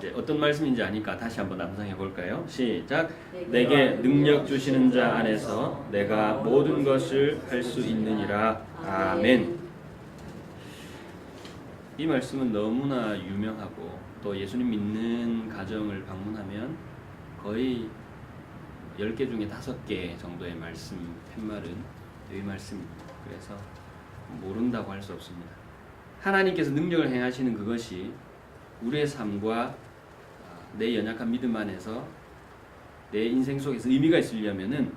이제 어떤 말씀인지 아니까 다시 한번 암송해 볼까요? 시작. 내게 능력 주시는 자 안에서 내가 모든 것을 할 수 있느니라. 아멘. 이 말씀은 너무나 유명하고 또 예수님 믿는 가정을 방문하면 거의 10개 중에 5개 정도의 말씀 팻말은 이 말씀입니다. 그래서 모른다고 할 수 없습니다. 하나님께서 능력을 행하시는 그것이 우리의 삶과 내 연약한 믿음 안에서 내 인생 속에서 의미가 있으려면은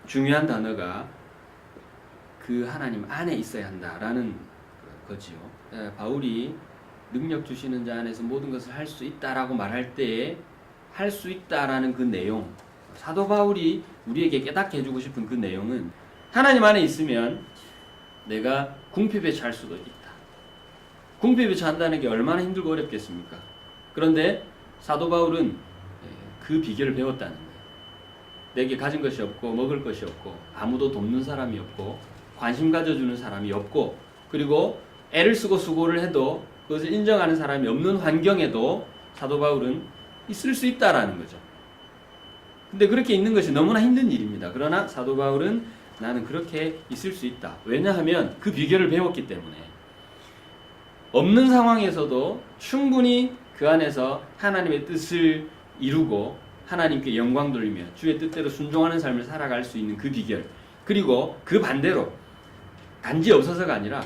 중요한 단어가 그 하나님 안에 있어야 한다라는 거지요. 바울이 능력 주시는 자 안에서 모든 것을 할 수 있다라고 말할 때에 할 수 있다라는 그 내용, 사도 바울이 우리에게 깨닫게 해주고 싶은 그 내용은 하나님 안에 있으면 내가 궁핍에처할 수도 있다. 궁핍에처한다는 게 얼마나 힘들고 어렵겠습니까? 그런데 사도 바울은 그 비결을 배웠다는 거예요. 내게 가진 것이 없고 먹을 것이 없고 아무도 돕는 사람이 없고 관심 가져주는 사람이 없고 그리고 애를 쓰고 수고를 해도 그것을 인정하는 사람이 없는 환경에도 사도 바울은 있을 수 있다라는 거죠. 근데 그렇게 있는 것이 너무나 힘든 일입니다. 그러나 사도 바울은 나는 그렇게 있을 수 있다. 왜냐하면 그 비결을 배웠기 때문에 없는 상황에서도 충분히 그 안에서 하나님의 뜻을 이루고 하나님께 영광 돌리며 주의 뜻대로 순종하는 삶을 살아갈 수 있는 그 비결, 그리고 그 반대로 단지 없어서가 아니라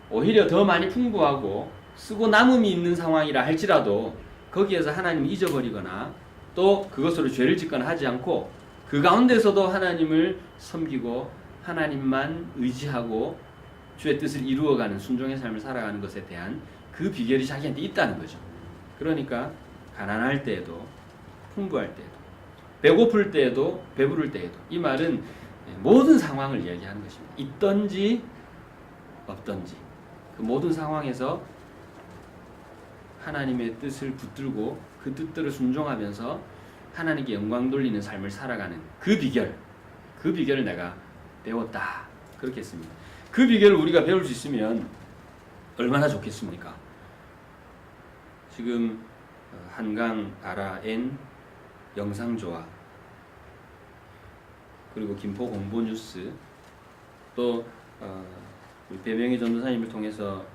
오히려 더 많이 풍부하고 쓰고 남음이 있는 상황이라 할지라도 거기에서 하나님을 잊어버리거나 또 그것으로 죄를 짓거나 하지 않고 그 가운데서도 하나님을 섬기고 하나님만 의지하고 주의 뜻을 이루어가는 순종의 삶을 살아가는 것에 대한 그 비결이 자기한테 있다는 거죠. 그러니까 가난할 때에도 풍부할 때에도 배고플 때에도 배부를 때에도 이 말은 모든 상황을 이야기하는 것입니다. 있든지 없든지 그 모든 상황에서 하나님의 뜻을 붙들고 그 뜻대로 순종하면서 하나님께 영광 돌리는 삶을 살아가는 그 비결을 내가 배웠다. 그렇게 했습니다. 그 비결을 우리가 배울 수 있으면 얼마나 좋겠습니까? 지금 한강 아라N 영상조화 그리고 김포 공보뉴스 또 우리 배명희 전도사님을 통해서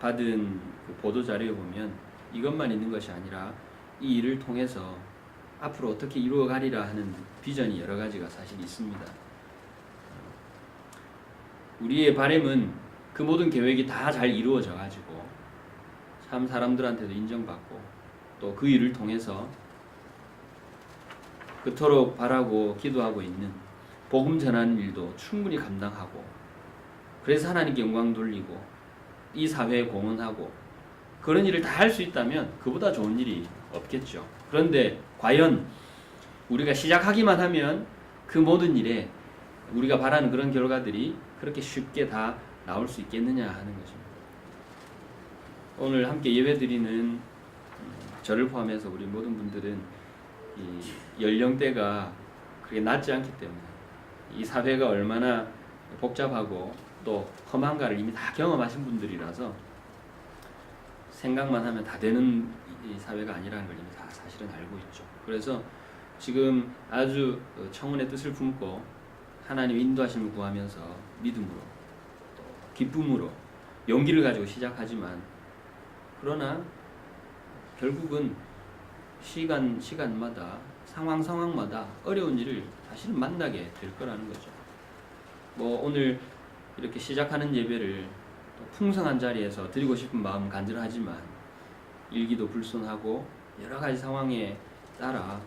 받은 그 보도자료에 보면 이것만 있는 것이 아니라 이 일을 통해서 앞으로 어떻게 이루어가리라 하는 비전이 여러 가지가 사실 있습니다. 우리의 바람은 그 모든 계획이 다 잘 이루어져 가지고 참 사람들한테도 인정받고 또 그 일을 통해서 그토록 바라고 기도하고 있는 복음 전하는 일도 충분히 감당하고 그래서 하나님께 영광 돌리고 이 사회에 공헌하고 그런 일을 다 할 수 있다면 그보다 좋은 일이 없겠죠. 그런데 과연 우리가 시작하기만 하면 그 모든 일에 우리가 바라는 그런 결과들이 그렇게 쉽게 다 나올 수 있겠느냐 하는 것입니다. 오늘 함께 예배드리는 저를 포함해서 우리 모든 분들은 이 연령대가 그렇게 낮지 않기 때문에 이 사회가 얼마나 복잡하고 또 험한가를 이미 다 경험하신 분들이라서 생각만 하면 다 되는 이 사회가 아니라는 걸 이미 다 사실은 알고 있죠. 그래서 지금 아주 청혼의 뜻을 품고 하나님의 인도하심을 구하면서 믿음으로 또 기쁨으로 용기를 가지고 시작하지만 그러나 결국은 시간마다 상황마다 어려운 일을 사실은 만나게 될 거라는 거죠. 뭐 오늘 이렇게 시작하는 예배를 또 풍성한 자리에서 드리고 싶은 마음은 간절하지만 일기도 불손하고 여러 가지 상황에 따라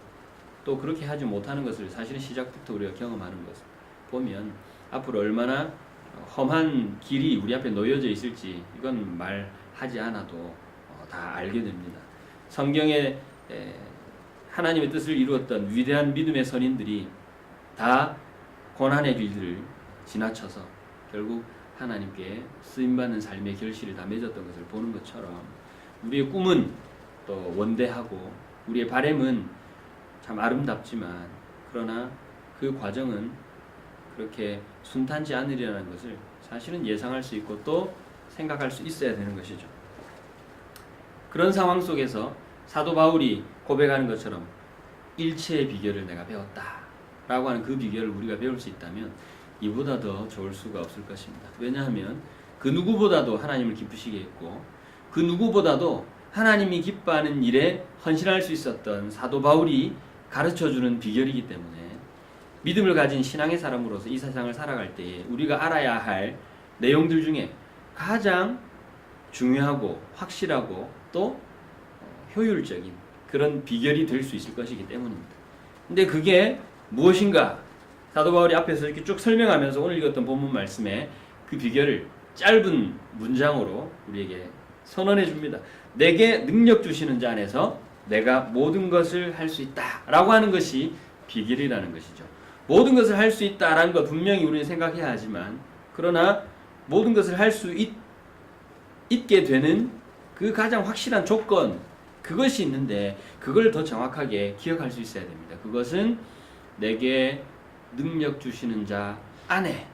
또 그렇게 하지 못하는 것을 사실은 시작부터 우리가 경험하는 것을 보면 앞으로 얼마나 험한 길이 우리 앞에 놓여져 있을지 이건 말하지 않아도 다 알게 됩니다. 성경에 하나님의 뜻을 이루었던 위대한 믿음의 선인들이 다 고난의 길들을 지나쳐서 결국 하나님께 쓰임받는 삶의 결실을 다 맺었던 것을 보는 것처럼 우리의 꿈은 또 원대하고 우리의 바람은 참 아름답지만 그러나 그 과정은 그렇게 순탄치 않으리라는 것을 사실은 예상할 수 있고 또 생각할 수 있어야 되는 것이죠. 그런 상황 속에서 사도 바울이 고백하는 것처럼 일체의 비결을 내가 배웠다 라고 하는 그 비결을 우리가 배울 수 있다면 이보다 더 좋을 수가 없을 것입니다. 왜냐하면 그 누구보다도 하나님을 기쁘시게 했고 그 누구보다도 하나님이 기뻐하는 일에 헌신할 수 있었던 사도 바울이 가르쳐주는 비결이기 때문에 믿음을 가진 신앙의 사람으로서 이 세상을 살아갈 때에 우리가 알아야 할 내용들 중에 가장 중요하고 확실하고 또 효율적인 그런 비결이 될 수 있을 것이기 때문입니다. 근데 그게 무엇인가? 사도 바울이 앞에서 이렇게 쭉 설명하면서 오늘 읽었던 본문 말씀에 그 비결을 짧은 문장으로 우리에게 선언해 줍니다. 내게 능력 주시는 자 안에서 내가 모든 것을 할 수 있다 라고 하는 것이 비결이라는 것이죠. 모든 것을 할 수 있다라는 것 분명히 우리는 생각해야 하지만 그러나 모든 것을 할 수 있게 되는 그 가장 확실한 조건 그것이 있는데 그걸 더 정확하게 기억할 수 있어야 됩니다. 그것은 내게 능력 주시는 자 안에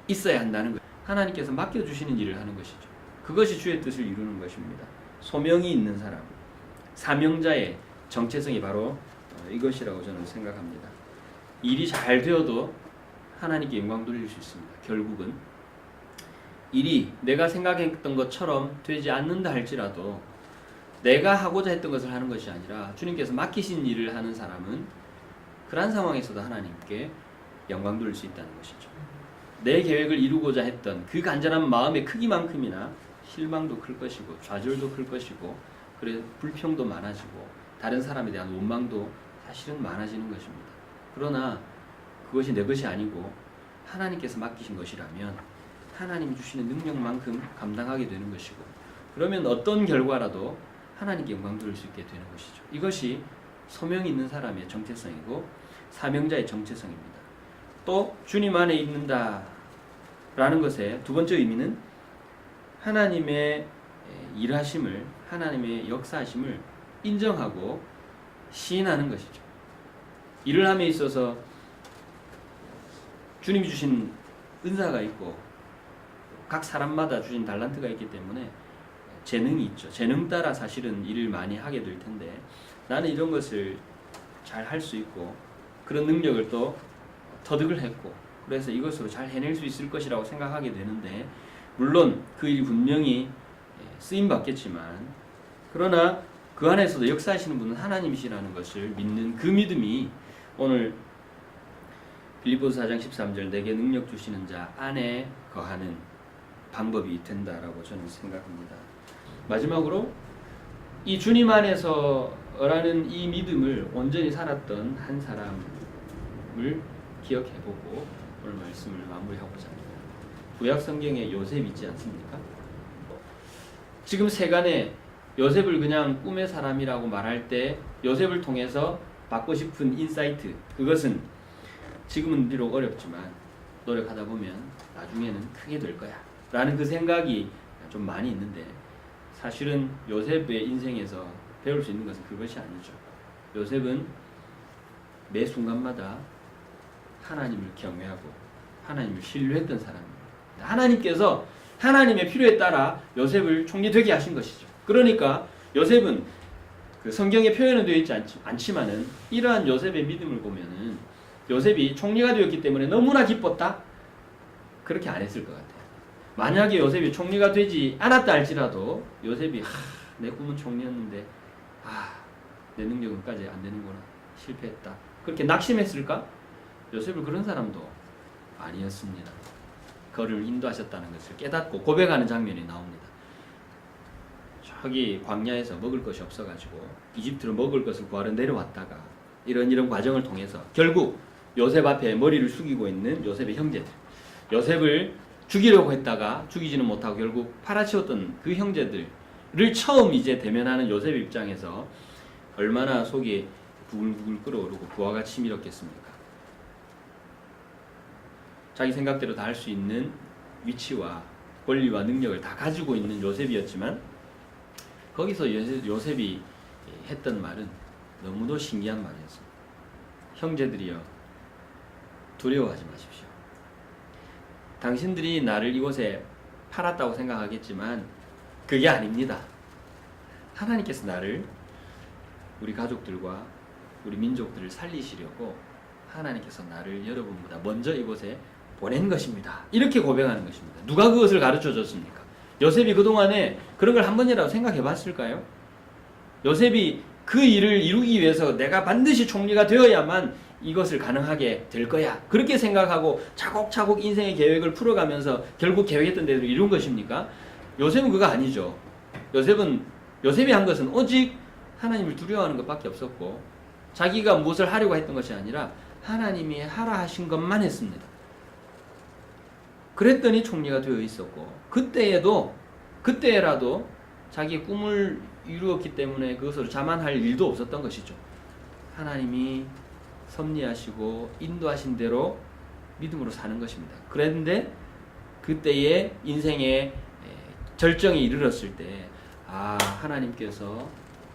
있어야 한다는 것. 하나님께서 맡겨주시는 일을 하는 것이죠. 그것이 주의 뜻을 이루는 것입니다. 소명이 있는 사람, 사명자의 정체성이 바로 이것이라고 저는 생각합니다. 일이 잘 되어도 하나님께 영광 돌릴 수 있습니다. 결국은 일이 내가 생각했던 것처럼 되지 않는다 할지라도 내가 하고자 했던 것을 하는 것이 아니라 주님께서 맡기신 일을 하는 사람은 그러한 상황에서도 하나님께 영광 돌릴 수 있다는 것이죠. 내 계획을 이루고자 했던 그 간절한 마음의 크기만큼이나 실망도 클 것이고 좌절도 클 것이고 그래 불평도 많아지고 다른 사람에 대한 원망도 사실은 많아지는 것입니다. 그러나 그것이 내 것이 아니고 하나님께서 맡기신 것이라면 하나님이 주시는 능력만큼 감당하게 되는 것이고 그러면 어떤 결과라도 하나님께 영광 돌릴 수 있게 되는 것이죠. 이것이 소명이 있는 사람의 정체성이고 사명자의 정체성입니다. 또 주님 안에 있는다 라는 것의 두 번째 의미는 하나님의 일하심을 하나님의 역사하심을 인정하고 시인하는 것이죠. 일을 함에 있어서 주님이 주신 은사가 있고 각 사람마다 주신 달란트가 있기 때문에 재능이 있죠. 재능 따라 사실은 일을 많이 하게 될 텐데 나는 이런 것을 잘 할 수 있고 그런 능력을 또 터득을 했고 그래서 이것으로 잘 해낼 수 있을 것이라고 생각하게 되는데 물론 그 일이 분명히 쓰임 받겠지만 그러나 그 안에서도 역사하시는 분은 하나님이시라는 것을 믿는 그 믿음이 오늘 빌립보서 4장 13절 내게 능력 주시는 자 안에 거하는 방법이 된다라고 저는 생각합니다. 마지막으로 이 주님 안에서라는 이 믿음을 온전히 살았던 한 사람을 기억해보고 오늘 말씀을 마무리하고자 합니다. 구약 성경에 요셉 있지 않습니까? 지금 세간에 요셉을 그냥 꿈의 사람이라고 말할 때 요셉을 통해서 받고 싶은 인사이트 그것은 지금은 비록 어렵지만 노력하다 보면 나중에는 크게 될 거야 라는 그 생각이 좀 많이 있는데 사실은 요셉의 인생에서 배울 수 있는 것은 그것이 아니죠. 요셉은 매 순간마다 하나님을 경외하고 하나님을 신뢰했던 사람입니다. 하나님께서 하나님의 필요에 따라 요셉을 총리 되게 하신 것이죠. 그러니까 요셉은 그 성경에 표현은 되어 있지 않지만은 이러한 요셉의 믿음을 보면은 요셉이 총리가 되었기 때문에 너무나 기뻤다? 그렇게 안 했을 것 같아요. 만약에 요셉이 총리가 되지 않았다 할지라도 요셉이 내 꿈은 총리였는데 내 능력은까지 안 되는구나 실패했다 그렇게 낙심했을까? 요셉은 그런 사람도 아니었습니다. 그를 인도하셨다는 것을 깨닫고 고백하는 장면이 나옵니다. 저기 광야에서 먹을 것이 없어가지고 이집트로 먹을 것을 구하러 내려왔다가 이런 과정을 통해서 결국 요셉 앞에 머리를 숙이고 있는 요셉의 형제들 요셉을 죽이려고 했다가 죽이지는 못하고 결국 팔아치웠던 그 형제들을 처음 이제 대면하는 요셉 입장에서 얼마나 속이 부글부글 끓어오르고 부하가 치밀었겠습니까? 자기 생각대로 다 할 수 있는 위치와 권리와 능력을 다 가지고 있는 요셉이었지만 거기서 요셉이 했던 말은 너무도 신기한 말이었습니다. 형제들이여 두려워하지 마십시오. 당신들이 나를 이곳에 팔았다고 생각하겠지만 그게 아닙니다. 하나님께서 나를 우리 가족들과 우리 민족들을 살리시려고 하나님께서 나를 여러분보다 먼저 이곳에 보낸 것입니다. 이렇게 고백하는 것입니다. 누가 그것을 가르쳐 줬습니까? 요셉이 그동안에 그런 걸 한 번이라도 생각해 봤을까요? 요셉이 그 일을 이루기 위해서 내가 반드시 총리가 되어야만 이것을 가능하게 될 거야, 그렇게 생각하고 차곡차곡 인생의 계획을 풀어가면서 결국 계획했던 대로 이룬 것입니까? 요셉은 그거 아니죠. 요셉이 한 것은 오직 하나님을 두려워하는 것밖에 없었고, 자기가 무엇을 하려고 했던 것이 아니라 하나님이 하라 하신 것만 했습니다. 그랬더니 총리가 되어 있었고, 그때라도 자기 꿈을 이루었기 때문에 그것으로 자만할 일도 없었던 것이죠. 하나님이 섭리하시고 인도하신 대로 믿음으로 사는 것입니다. 그런데 그때의 인생의 절정에 이르렀을 때, 하나님께서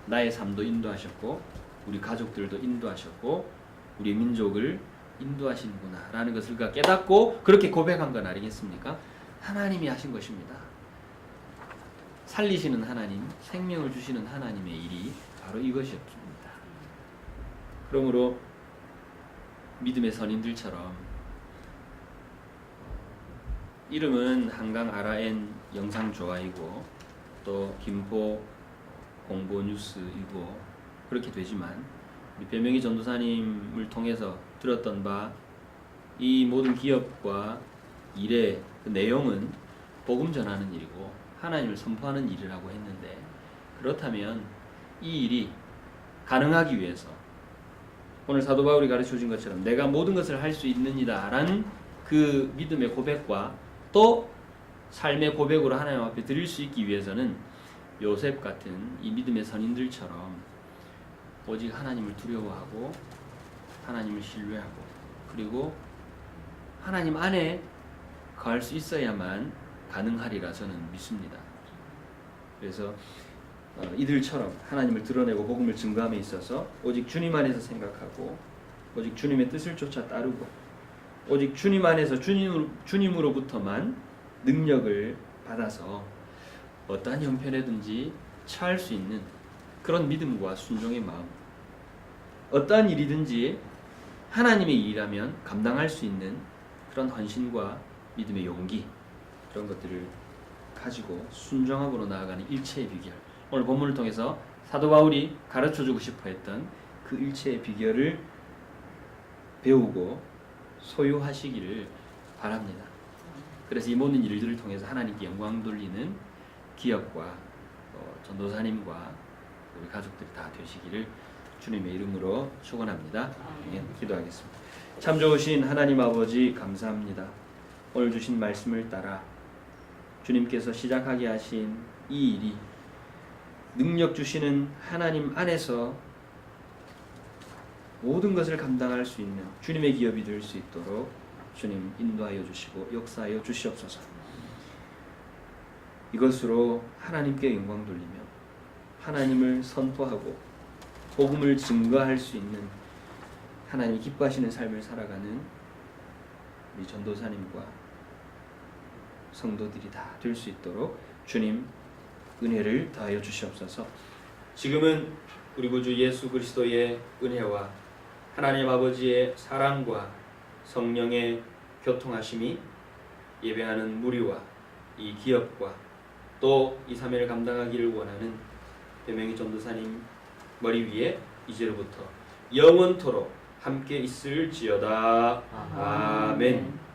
나의 삶도 인도하셨고 우리 가족들도 인도하셨고 우리 민족을 인도하시는구나 라는 것을 그가 깨닫고 그렇게 고백한 건 아니겠습니까? 하나님이 하신 것입니다. 살리시는 하나님, 생명을 주시는 하나님의 일이 바로 이것이었습니다. 그러므로 믿음의 선인들처럼, 이름은 한강 아라엔 영상조화이고 또 김포 공보뉴스이고 그렇게 되지만, 우리 배명희 전도사님을 통해서 들었던 바 이 모든 기업과 일의 그 내용은 복음 전하는 일이고 하나님을 선포하는 일이라고 했는데, 그렇다면 이 일이 가능하기 위해서 오늘 사도 바울이 가르쳐준 것처럼 내가 모든 것을 할 수 있느니라 라는 그 믿음의 고백과 또 삶의 고백으로 하나님 앞에 드릴 수 있기 위해서는 요셉 같은 이 믿음의 선인들처럼 오직 하나님을 두려워하고 하나님을 신뢰하고 그리고 하나님 안에 거할 수 있어야만 가능하리라 저는 믿습니다. 그래서 이들처럼 하나님을 드러내고 복음을 증거함에 있어서 오직 주님 안에서 생각하고 오직 주님의 뜻을 쫓아 따르고 오직 주님 안에서 주님으로부터만 능력을 받아서 어떠한 형편에든지 처할 수 있는 그런 믿음과 순종의 마음, 어떠한 일이든지 하나님의 일이라면 감당할 수 있는 그런 헌신과 믿음의 용기, 그런 것들을 가지고 순종함으로 나아가는 일체의 비결, 오늘 본문을 통해서 사도 바울이 가르쳐주고 싶어 했던 그 일체의 비결을 배우고 소유하시기를 바랍니다. 그래서 이 모든 일들을 통해서 하나님께 영광 돌리는 기업과 전도사님과 우리 가족들이 다 되시기를 주님의 이름으로 축원합니다. 기도하겠습니다. 참 좋으신 하나님 아버지, 감사합니다. 오늘 주신 말씀을 따라 주님께서 시작하게 하신 이 일이 능력 주시는 하나님 안에서 모든 것을 감당할 수 있는 주님의 기업이 될 수 있도록 주님 인도하여 주시고 역사하여 주시옵소서. 이것으로 하나님께 영광 돌리며 하나님을 선포하고 복음을 증거할 수 있는 하나님이 기뻐하시는 삶을 살아가는 우리 전도사님과 성도들이 다 될 수 있도록 주님 은혜를 더하여 주시옵소서. 지금은 우리 구주 예수 그리스도의 은혜와 하나님 아버지의 사랑과 성령의 교통하심이 예배하는 무리와 이 기업과 또 이 사명을 감당하기를 원하는 배명희 전도사님 머리 위에 이제로부터 영원토록 함께 있을지어다. 아멘.